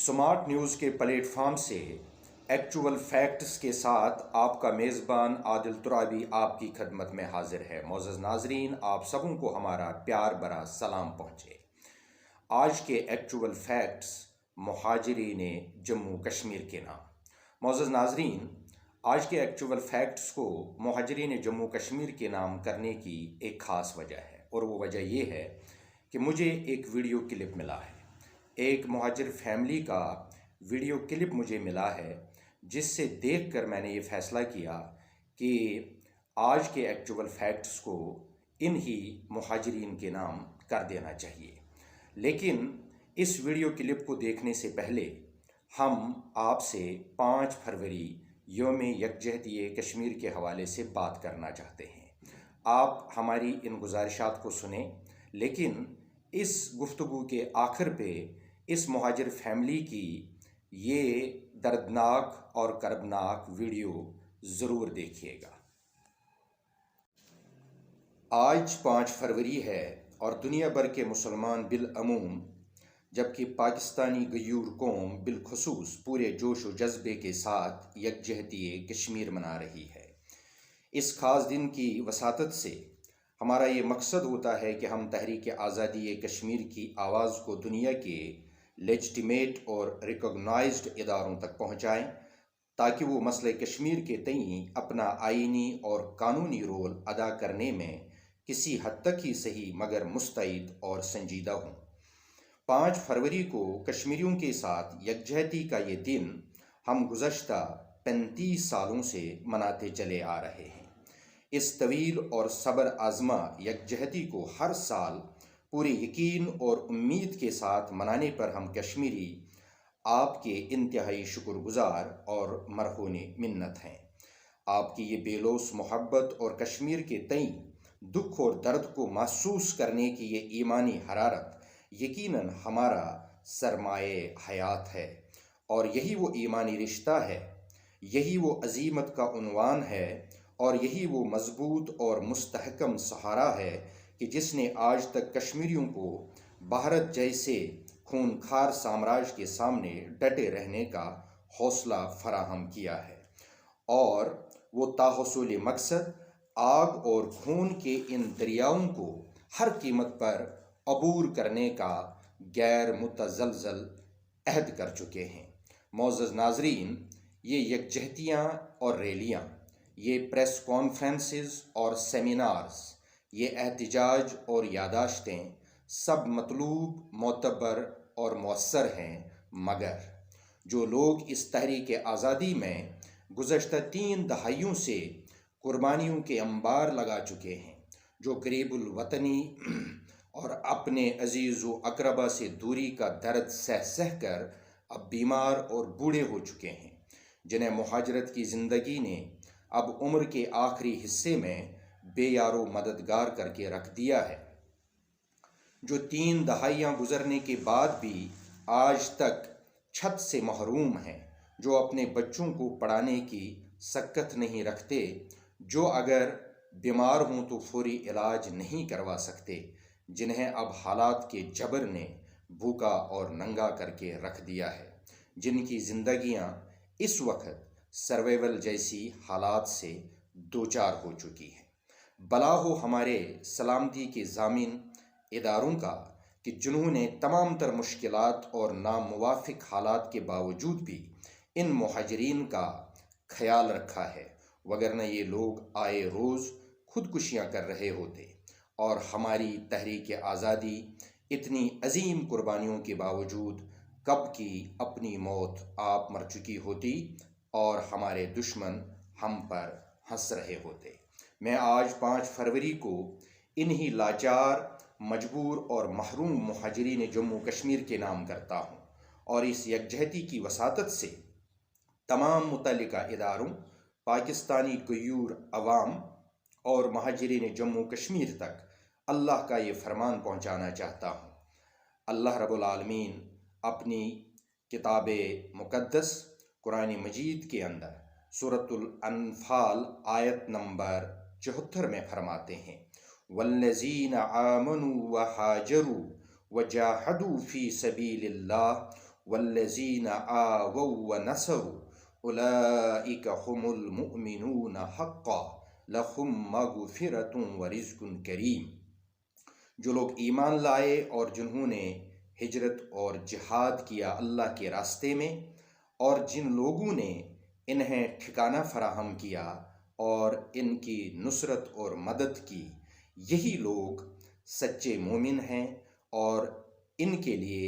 Smart news کے plate form سے actual facts کے ساتھ آپ کا میزبان عادل ترابی آپ کی خدمت میں حاضر ہے۔ معزز ناظرین، آپ سبوں کو ہمارا پیار بھرا سلام پہنچے۔ آج کے ایکچول فیکٹس مہاجرین جموں کشمیر کے نام۔ معزز ناظرین، آج کے ایکچول فیکٹس کو مہاجرین جموں کشمیر کے نام کرنے کی ایک خاص وجہ ہے، اور وہ وجہ یہ ہے کہ مجھے ایک ویڈیو کلپ ملا ہے، ایک مہاجر فیملی کا ویڈیو کلپ مجھے ملا ہے، جس سے دیکھ کر میں نے یہ فیصلہ کیا کہ آج کے ایکچول فیکٹس کو انہی مہاجرین کے نام کر دینا چاہیے۔ لیکن اس ویڈیو کلپ کو دیکھنے سے پہلے ہم آپ سے 5 فروری یوم یکجہتی کشمیر کے حوالے سے بات کرنا چاہتے ہیں۔ آپ ہماری ان گزارشات کو سنیں، لیکن اس گفتگو کے آخر پہ اس مہاجر فیملی کی یہ دردناک اور کربناک ویڈیو ضرور دیکھیے گا۔ آج 5 فروری ہے اور دنیا بھر کے مسلمان بالعموم، جبکہ پاکستانی غیور قوم بالخصوص پورے جوش و جذبے کے ساتھ یکجہتی کشمیر منا رہی ہے۔ اس خاص دن کی وساطت سے ہمارا یہ مقصد ہوتا ہے کہ ہم تحریک آزادی کشمیر کی آواز کو دنیا کے لیجٹیمیٹ اور ریکگنائزڈ اداروں تک پہنچائیں، تاکہ وہ مسئلہ کشمیر کے تئیں اپنا آئینی اور قانونی رول ادا کرنے میں کسی حد تک ہی صحیح مگر مستعد اور سنجیدہ ہوں۔ 5 فروری کو کشمیریوں کے ساتھ یکجہتی کا یہ دن ہم گزشتہ 35 سالوں سے مناتے چلے آ رہے ہیں۔ اس طویل اور صبر آزما یکجہتی کو ہر سال پورے یقین اور امید کے ساتھ منانے پر ہم کشمیری آپ کے انتہائی شکر گزار اور مرہون منت ہیں۔ آپ کی یہ بے لوث محبت اور کشمیر کے تئیں دکھ اور درد کو محسوس کرنے کی یہ ایمانی حرارت یقیناً ہمارا سرمایہ حیات ہے، اور یہی وہ ایمانی رشتہ ہے، یہی وہ عزیمت کا عنوان ہے، اور یہی وہ مضبوط اور مستحکم سہارا ہے کہ جس نے آج تک کشمیریوں کو بھارت جیسے خونخوار سامراج کے سامنے ڈٹے رہنے کا حوصلہ فراہم کیا ہے، اور وہ تاحصول مقصد آگ اور خون کے ان دریاؤں کو ہر قیمت پر عبور کرنے کا غیر متزلزل عہد کر چکے ہیں۔ معزز ناظرین، یہ یکجہتیاں اور ریلیاں، یہ پریس کانفرنسز اور سیمینارز، یہ احتجاج اور یادداشتیں سب مطلوب، معتبر اور مؤثر ہیں، مگر جو لوگ اس تحریک آزادی میں گزشتہ 3 دہائیوں سے قربانیوں کے انبار لگا چکے ہیں، جو قریب الوطنی اور اپنے عزیز و اقربا سے دوری کا درد سہ کر اب بیمار اور بوڑھے ہو چکے ہیں، جنہیں مہاجرت کی زندگی نے اب عمر کے آخری حصے میں بے یار و مددگار کر کے رکھ دیا ہے، جو 3 دہائیاں گزرنے کے بعد بھی آج تک چھت سے محروم ہیں، جو اپنے بچوں کو پڑھانے کی سکت نہیں رکھتے، جو اگر بیمار ہوں تو فوری علاج نہیں کروا سکتے، جنہیں اب حالات کے جبر نے بھوکا اور ننگا کر کے رکھ دیا ہے، جن کی زندگیاں اس وقت سروائیول جیسی حالات سے دوچار ہو چکی ہیں۔ بلا ہو ہمارے سلامتی کے ضامن اداروں کا کہ جنہوں نے تمام تر مشکلات اور ناموافق حالات کے باوجود بھی ان مہاجرین کا خیال رکھا ہے، وگرنہ یہ لوگ آئے روز خودکشیاں کر رہے ہوتے، اور ہماری تحریک آزادی اتنی عظیم قربانیوں کے باوجود کب کی اپنی موت آپ مر چکی ہوتی، اور ہمارے دشمن ہم پر ہنس رہے ہوتے۔ میں آج 5 فروری کو انہی لاچار، مجبور اور محروم مہاجرین جموں کشمیر کے نام کرتا ہوں، اور اس یکجہتی کی وساطت سے تمام متعلقہ اداروں، پاکستانی غیور عوام اور مہاجرین جموں کشمیر تک اللہ کا یہ فرمان پہنچانا چاہتا ہوں۔ اللہ رب العالمین اپنی کتاب مقدس قرآن مجید کے اندر سورۃ الانفال آیت نمبر 74 میں فرماتے ہیں، والذین آمنوا وہاجروا وجاہدوا فی سبیل اللہ والذین آووا ونصروا اولئک هم المؤمنون حقا لهم مغفرۃ ورزق کریم۔ جو لوگ ایمان لائے اور جنہوں نے ہجرت اور جہاد کیا اللہ کے راستے میں، اور جن لوگوں نے انہیں ٹھکانہ فراہم کیا اور ان کی نصرت اور مدد کی، یہی لوگ سچے مومن ہیں، اور ان کے لیے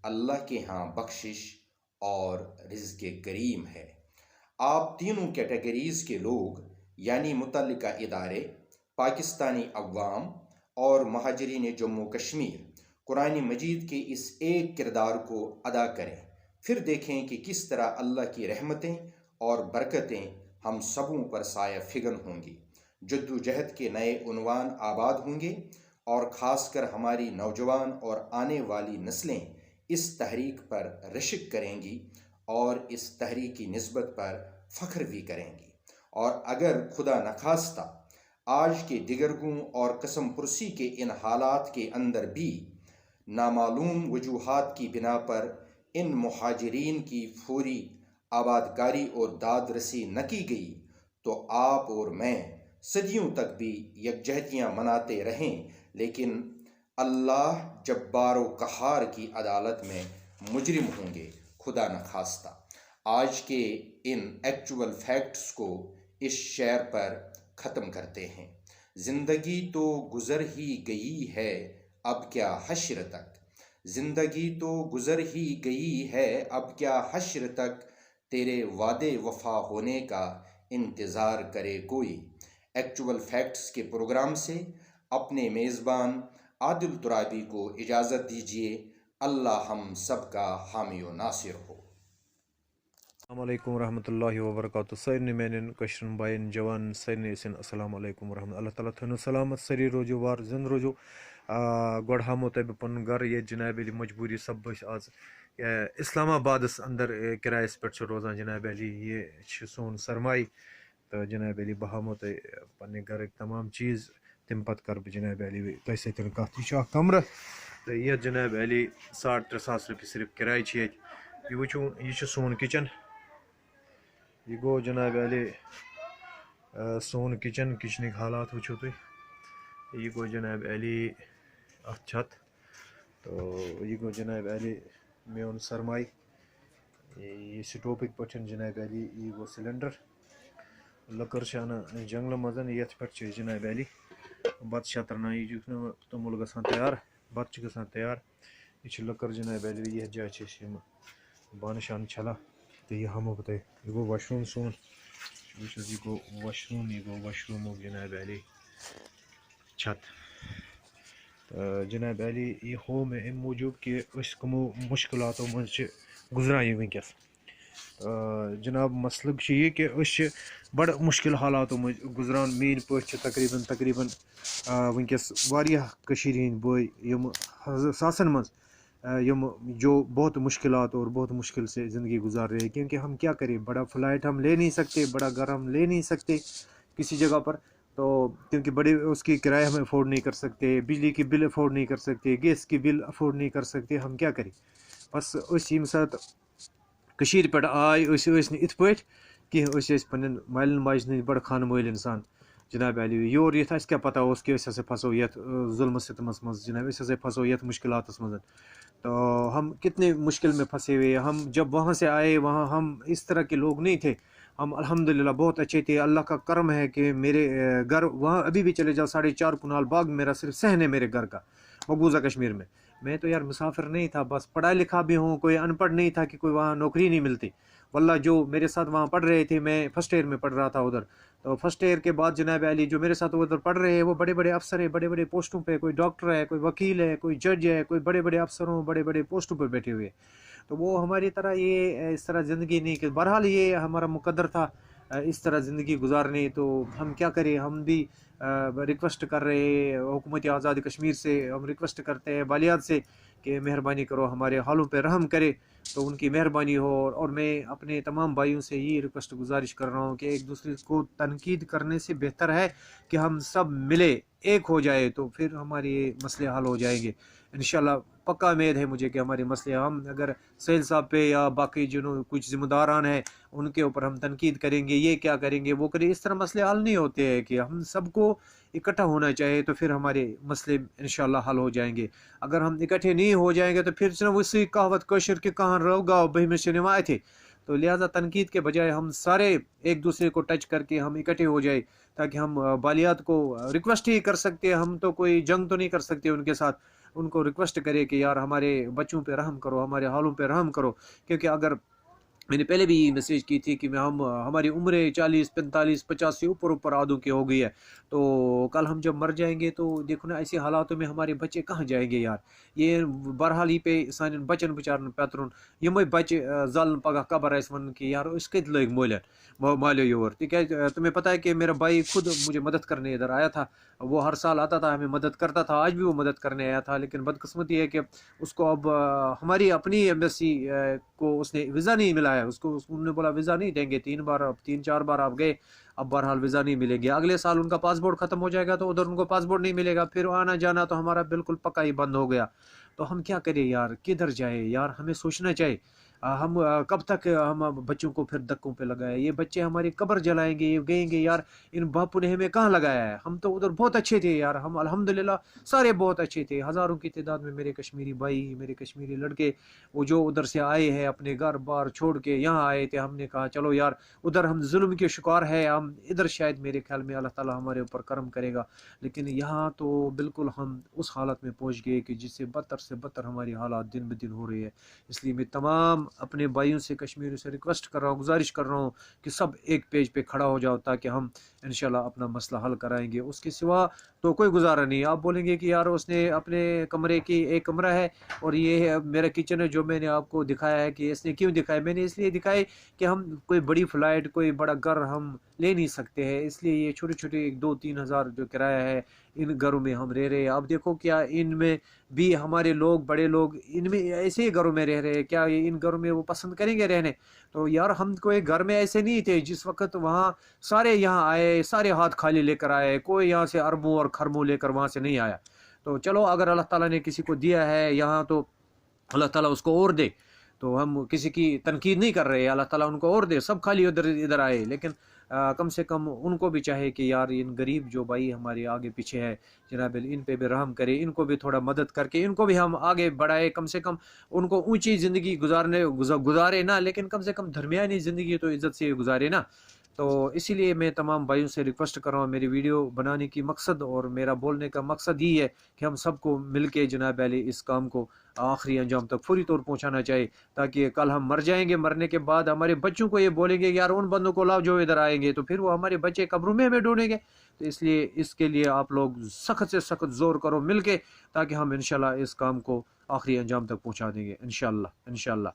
اللہ کے ہاں بخشش اور رزق کریم ہے۔ آپ تینوں کیٹیگریز کے لوگ یعنی متعلقہ ادارے، پاکستانی عوام اور مہاجرین جموں کشمیر قرآن مجید کے اس ایک کردار کو ادا کریں، پھر دیکھیں کہ کس طرح اللہ کی رحمتیں اور برکتیں ہم سبوں پر سایہ فگن ہوں گی۔ جد و جہد کے نئے عنوان آباد ہوں گے، اور خاص کر ہماری نوجوان اور آنے والی نسلیں اس تحریک پر رشک کریں گی اور اس تحریک کی نسبت پر فخر بھی کریں گی۔ اور اگر خدا نخواستہ آج کے دیگرگوں اور قسم پرسی کے ان حالات کے اندر بھی نامعلوم وجوہات کی بنا پر ان مہاجرین کی فوری آبادکاری اور داد رسی نہ کی گئی، تو آپ اور میں صدیوں تک بھی یکجہتیاں مناتے رہیں، لیکن اللہ جبار و قہار کی عدالت میں مجرم ہوں گے خدا نخواستہ۔ آج کے ان ایکچول فیکٹس کو اس شعر پر ختم کرتے ہیں۔ زندگی تو گزر ہی گئی ہے اب کیا حشر تک، زندگی تو گزر ہی گئی ہے اب کیا حشر تک، تیرے وعدے وفا ہونے کا انتظار کرے کوئی۔ ایکچول فیکٹس کے پروگرام سے اپنے میزبان عادل ترابی کو اجازت دیجیے۔ اللہ ہم سب کا حامی و ناصر ہو۔ السلام علیکم ورحمۃ اللہ وبرکاتہ۔ سارنٕے میانٮ۪ن کٲشرٮ۪ن بایَن جوانن سارنٕے ٲسِن السلام علیکم ورحمۃ اللہ تعالیٰ تھٲینو سلامت، سٲری روزِو وار زِنٛدٕ روزِو۔ گۄڈٕ ہاومو تۄہہِ بہٕ پَنُن گَرٕ ییٚتہِ جناب علی مجبوٗری سبب أسۍ آز اِسلام آبادَس اندر کِرایَس پٮ۪ٹھ چھِ روزان جناب علی، یہِ چھِ سون سرمایہِ، تہٕ جناب علی بہٕ ہاومو تۄہہِ پنٛنہِ گَرٕکۍ تمام چیٖز، تَمہِ پَتہٕ کَرٕ بہٕ جناب علی تۄہہِ سۭتۍ کَتھ۔ یہِ چھُ اَکھ کَمرٕ، تہٕ یَتھ جناب علی 3,500 رۄپیہِ صرف کِراے چھِ ییٚتہِ۔ یہِ وٕچھِو، یہِ چھُ سون کِچَن، یہ گو جناب علی سون کچن، کچنٕکۍ حالات وٕچھِو تُہۍ۔ یہ گو جناب علی اَتھ چھت، تو یہ گو جناب علی میون سرمایہِ۔ یہ سٹوپٕکۍ پٲٹھۍ جناب علی، یہ گو سلینڈر، لٔکٕر چھِ اَنان جنٛگلہٕ منٛز، یَتھ پٮ۪ٹھ چھِ أسۍ جناب علی بَتہٕ شَتہٕ رَنان۔ یہِ چھُ توٚمُل گژھان تیار، بَتہٕ چھُ گژھان تیار۔ یہِ چھِ لٔکٕر جناب علی، یَتھ جایہِ چھِ أسۍ یِم بانہٕ شانہٕ چھَلان۔ تہٕ یہِ ہاومو بہٕ تۄہہِ، یہِ گوٚو واش روٗم سون، وٕچھ حظ، یہِ گوٚو واش روٗم، یہِ گوٚو واش روٗمُک جناب علی چھت۔ تہٕ جناب علی یہِ ہوو مےٚ اَمہِ موٗجوٗب کہِ أسۍ کٕمو مُشکلاتو منٛز چھِ گُزران یہِ وٕنکٮ۪س۔ جناب مسلہٕ چھُ یہِ کہِ أسۍ چھِ بَڑٕ مُشکل حالاتو منٛز گُزران۔ میٛٲنۍ پٲٹھۍ چھِ تقریٖباً وٕنکٮ۪س واریاہ کٔشیٖرِ ہِنٛدۍ بٲے یِم ساسن منٛز یِم جو بہت مشکلات اور بہت مشکل سے زندگی گزار رہے ہیں، کیونکہ ہم کیا کریں، بڑا فلائٹ ہم لے نہیں سکتے، بڑا گھر ہم لے نہیں سکتے کسی جگہ پر، تو کیونکہ بڑے اس کی کرایہ ہم افورڈ نہیں کر سکتے، بجلی کی بل افورڈ نہیں کر سکتے، گیس کی بل افورڈ نہیں کر سکتے، ہم کیا کریں۔ بس أسۍ ییٚمہِ ساتہٕ کٔشیٖرِ پٮ۪ٹھ آے، أسۍ ٲسۍ نہٕ یِتھ پٲٹھۍ کینٛہہ، أسۍ ٲسۍ پنٛنٮ۪ن مالٮ۪ن ماجہِ ہِنٛدۍ بڑٕ خانہٕ مٲلۍ اِنسان جناب علی۔ یور یِتھ اَسہِ کیٛاہ پتہ اوس کہ أسۍ ہسا پھسو یَتھ ظُلمہٕ ستمس منٛز جناب، أسۍ ہسا پھسو یَتھ مشکلاتس منٛز۔ تو ہم کتنے مشکل میں پھنسے ہوئے، ہم جب وہاں سے آئے وہاں ہم اس طرح کے لوگ نہیں تھے، ہم الحمدللہ بہت اچھے تھے۔ اللہ کا کرم ہے کہ میرے گھر وہاں ابھی بھی چلے جاؤ 4.5 کنال باغ میرا صرف صحن ہے میرے گھر کا مقبوضہ کشمیر میں۔ میں تو یار مسافر نہیں تھا، بس پڑھا لکھا بھی ہوں، کوئی ان پڑھ نہیں تھا کہ کوئی وہاں نوکری نہیں ملتی۔ واللہ جو میرے ساتھ وہاں پڑھ رہے تھے، میں فرسٹ ایئر میں پڑھ رہا تھا ادھر، تو فرسٹ ایئر کے بعد جناب علی جو میرے ساتھ ادھر پڑھ رہے ہیں وہ بڑے بڑے افسر ہیں، بڑے بڑے پوسٹوں پہ، کوئی ڈاکٹر ہے، کوئی وکیل ہے، کوئی جج ہے، کوئی بڑے بڑے افسروں بڑے بڑے پوسٹوں پہ بیٹھے ہوئے۔ تو وہ ہماری طرح یہ اس طرح زندگی نہیں، کہ بہرحال یہ ہمارا مقدر تھا اس طرح زندگی گزارنے، تو ہم کیا کریں۔ ہم بھی ریکویسٹ کر رہے ہیں حکومت آزاد کشمیر سے، ہم ریکویسٹ کرتے ہیں بالیات سے کہ مہربانی کرو ہمارے حالوں پہ رحم کرے، تو ان کی مہربانی ہو. اور میں اپنے تمام بھائیوں سے یہ ریکویسٹ گزارش کر رہا ہوں کہ ایک دوسرے کو تنقید کرنے سے بہتر ہے کہ ہم سب ملے ایک ہو جائے، تو پھر ہمارے مسئلے حل ہو جائیں گے انشاءاللہ. پکا امید ہے مجھے کہ ہمارے مسئلے، ہم اگر سہیل صاحب پہ یا باقی جنہوں کچھ ذمہ داران ہیں ان کے اوپر ہم تنقید کریں گے، یہ کیا کریں گے وہ کریں، اس طرح مسئلے حل نہیں ہوتے ہیں. کہ ہم سب کو اکٹھا ہونا چاہیے تو پھر ہمارے مسئلے انشاءاللہ حل ہو جائیں گے. اگر ہم اکٹھے نہیں ہو جائیں گے تو پھر سے اسی کہاوت کوشر کے کہاں رہو گا بہی میں سے نمائے تھے. تو لہٰذا تنقید کے بجائے ہم سارے ایک دوسرے کو ٹچ کر کے ہم اکٹھے ہو جائے، تاکہ ہم بالیات کو ریکویسٹ ہی کر سکتے. ہم تو کوئی جنگ تو نہیں کر سکتے ان کے ساتھ، ان کو ریکویسٹ کرے کہ یار ہمارے بچوں پہ رحم کرو، ہمارے حالوں پہ رحم کرو. کیونکہ اگر میں نے پہلے بھی میسیج کی تھی کہ ہماری عمریں 40 45 50 سے اوپر آدھوں کی ہو گئی ہے، تو کل ہم جب مر جائیں گے تو دیکھو نا ایسے حالاتوں میں ہمارے بچے کہاں جائیں گے یار. یہ بہرحال ہی پہ سان بچن بچارن پیترن یمے بچے زالن پگہ قبر اس ون کہ یار اس کت لگ مالیو یور. تکیاز تمہیں پتہ ہے کہ میرا بھائی خود مجھے مدد کرنے ادھر آیا تھا، وہ ہر سال آتا تھا ہمیں مدد کرتا تھا، آج بھی وہ مدد کرنے آیا تھا. لیکن بدقسمتی ہے کہ اس کو اب ہماری اپنی ایمبیسی کو اس نے ویزا نہیں ملا ہے. اس کو انہوں نے بولا ویزا نہیں دیں گے، 3 4 بار آپ گئے، اب بہرحال ویزا نہیں ملے گی. اگلے سال ان کا پاسپورٹ ختم ہو جائے گا تو ادھر ان کو پاسپورٹ نہیں ملے گا، پھر آنا جانا تو ہمارا بالکل پکا ہی بند ہو گیا. تو ہم کیا کریں یار، کدھر جائے یار، ہمیں سوچنا چاہیے. ہم کب تک ہم بچوں کو پھر دکوں پہ لگائے؟ یہ بچے ہماری قبر جلائیں گے، یہ گئیں گے یار. ان باپو نے ہمیں کہاں لگایا ہے؟ ہم تو ادھر بہت اچھے تھے یار، ہم الحمدللہ سارے بہت اچھے تھے. ہزاروں کی تعداد میں میرے کشمیری بھائی، میرے کشمیری لڑکے وہ جو ادھر سے آئے ہیں اپنے گھر بار چھوڑ کے یہاں آئے تھے. ہم نے کہا چلو یار ادھر ہم ظلم کے شکار ہے، ہم ادھر شاید میرے خیال میں اللہ تعالیٰ ہمارے اوپر کرم کرے گا. لیکن یہاں تو بالکل ہم اس حالت میں پہنچ گئے کہ جس سے بدتر ہماری حالات دن بدن ہو رہی ہے. اس لیے میں تمام اپنے بھائیوں سے کشمیریوں سے ریکویسٹ کر رہا ہوں، گزارش کر رہا ہوں کہ سب ایک پیج پہ کھڑا ہو جاؤ تاکہ ہم انشاءاللہ اپنا مسئلہ حل کرائیں گے. اس کے سوا تو کوئی گزارا نہیں. آپ بولیں گے کہ یار اس نے اپنے کمرے کی ایک کمرہ ہے اور یہ ہے میرا کچن ہے جو میں نے آپ کو دکھایا ہے، کہ اس نے کیوں دکھایا؟ میں نے اس لیے دکھائے کہ ہم کوئی بڑی فلائٹ، کوئی بڑا گھر ہم لے نہیں سکتے ہیں، اس لیے یہ چھوٹے چھوٹے 2 3 ہزار جو کرایہ ہے ان گھروں میں ہم رہ رہے ہیں. آپ دیکھو کیا ان میں بھی ہمارے لوگ، بڑے لوگ ان میں ایسے ہی گھروں میں رہ رہے ہیں، کیا ان گھروں میں وہ پسند کریں گے رہنے؟ تو یار ہم کوئی گھر میں ایسے نہیں تھے جس وقت وہاں سارے یہاں آئے، سارے ہاتھ خالی لے کر آئے، کوئی یہاں سے اربوں اور خربوں لے کر وہاں سے نہیں آیا. تو چلو اگر اللہ تعالیٰ نے کسی کو دیا ہے یہاں تو اللہ تعالیٰ اس کو اور دے. تو ہم کسی کی تنقید نہیں کر رہے، اللہ تعالیٰ ان کو اور دے، سب خالی ادھر آئے. لیکن کم سے کم ان کو بھی چاہے کہ یار ان غریب جو بھائی ہمارے آگے پیچھے ہے جناب ان پہ بھی رحم کرے، ان کو بھی تھوڑا مدد کر کے ان کو بھی ہم آگے بڑھائے. کم سے کم ان کو اونچی زندگی گزارے نا، لیکن کم سے کم درمیانی زندگی تو عزت سے گزارے نا. تو اسی لیے میں تمام بھائیوں سے ریکویسٹ کر رہا ہوں، میری ویڈیو بنانے کی مقصد اور میرا بولنے کا مقصد یہ ہے کہ ہم سب کو مل کے جناب علی اس کام کو آخری انجام تک فوری طور پہنچانا چاہیے، تاکہ کل ہم مر جائیں گے، مرنے کے بعد ہمارے بچوں کو یہ بولیں گے یار ان بندوں کو لاؤ جو ادھر آئیں گے، تو پھر وہ ہمارے بچے قبروں میں ہمیں ڈھونڈیں گے. تو اس لیے اس کے لیے آپ لوگ سخت سے سخت زور کرو مل کے، تاکہ ہم انشاءاللہ اس کام کو آخری انجام تک پہنچا دیں گے انشاءاللہ.